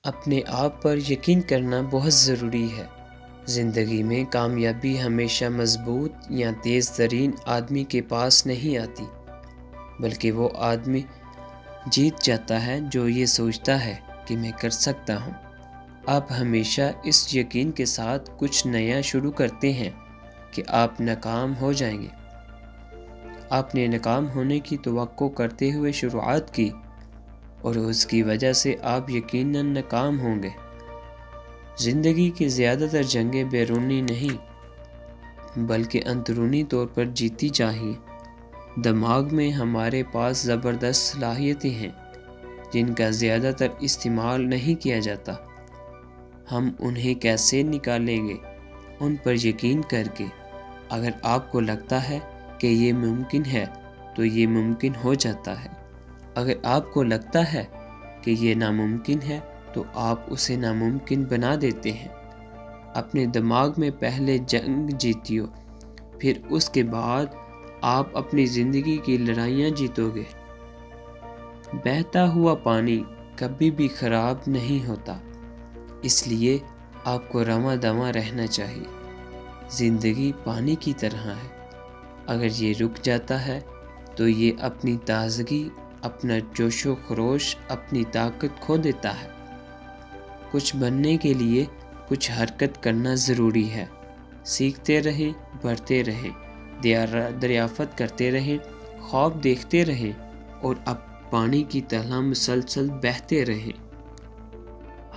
اپنے آپ پر یقین کرنا بہت ضروری ہے۔ زندگی میں کامیابی ہمیشہ مضبوط یا تیز ترین آدمی کے پاس نہیں آتی، بلکہ وہ آدمی جیت جاتا ہے جو یہ سوچتا ہے کہ میں کر سکتا ہوں۔ آپ ہمیشہ اس یقین کے ساتھ کچھ نیا شروع کرتے ہیں کہ آپ ناکام ہو جائیں گے۔ آپ نے ناکام ہونے کی توقع کرتے ہوئے شروعات کی اور اس کی وجہ سے آپ یقیناً ناکام ہوں گے۔ زندگی کی زیادہ تر جنگیں بیرونی نہیں بلکہ اندرونی طور پر جیتی چاہیے۔ دماغ میں ہمارے پاس زبردست صلاحیتیں ہیں جن کا زیادہ تر استعمال نہیں کیا جاتا۔ ہم انہیں کیسے نکالیں گے؟ ان پر یقین کر کے۔ اگر آپ کو لگتا ہے کہ یہ ممکن ہے تو یہ ممکن ہو جاتا ہے۔ اگر آپ کو لگتا ہے کہ یہ ناممکن ہے تو آپ اسے ناممکن بنا دیتے ہیں۔ اپنے دماغ میں پہلے جنگ جیتو، پھر اس کے بعد آپ اپنی زندگی کی لڑائیاں جیتو گے۔ بہتا ہوا پانی کبھی بھی خراب نہیں ہوتا، اس لیے آپ کو رواں دواں رہنا چاہیے۔ زندگی پانی کی طرح ہے، اگر یہ رک جاتا ہے تو یہ اپنی تازگی، اپنا جوش و خروش، اپنی طاقت کھو دیتا ہے۔ کچھ بننے کے لیے کچھ حرکت کرنا ضروری ہے۔ سیکھتے رہیں، بڑھتے رہیں، دریافت کرتے رہیں، خواب دیکھتے رہیں اور اب پانی کی طرح مسلسل بہتے رہیں۔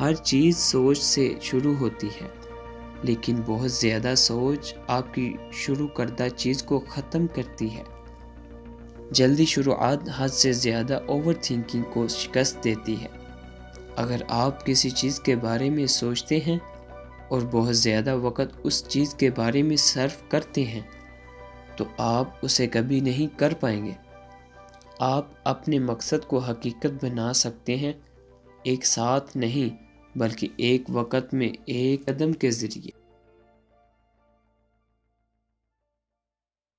ہر چیز سوچ سے شروع ہوتی ہے، لیکن بہت زیادہ سوچ آپ کی شروع کردہ چیز کو ختم کرتی ہے۔ جلدی شروعات حد سے زیادہ اوور تھنکنگ کو شکست دیتی ہے۔ اگر آپ کسی چیز کے بارے میں سوچتے ہیں اور بہت زیادہ وقت اس چیز کے بارے میں صرف کرتے ہیں تو آپ اسے کبھی نہیں کر پائیں گے۔ آپ اپنے مقصد کو حقیقت بنا سکتے ہیں، ایک ساتھ نہیں بلکہ ایک وقت میں ایک قدم کے ذریعے۔